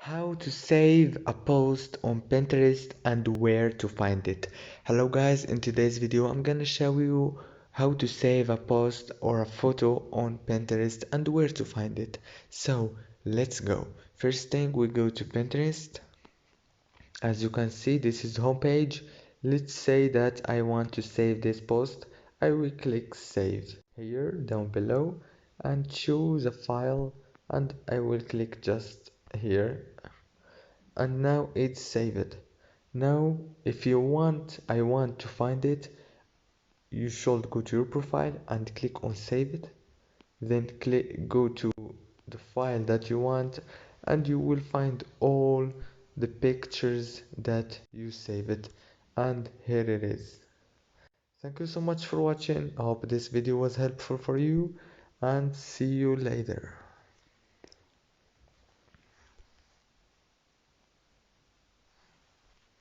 How to save a post on Pinterest and where to find it. Hello guys, in today's video I'm gonna show you how to save a post or a photo on Pinterest and where to find it. So let's go. First thing, we go to Pinterest. As you can see, this is homepage. Let's say that I want to save this post. I will click save here down below and choose a file, and I will click just here, and now it's saved. Now if I want to find it, you should go to your profile and click on save it, then go to the file that you want, and you will find all the pictures that you saved, and here it is. Thank you so much for watching. I hope this video was helpful for you, and see you later.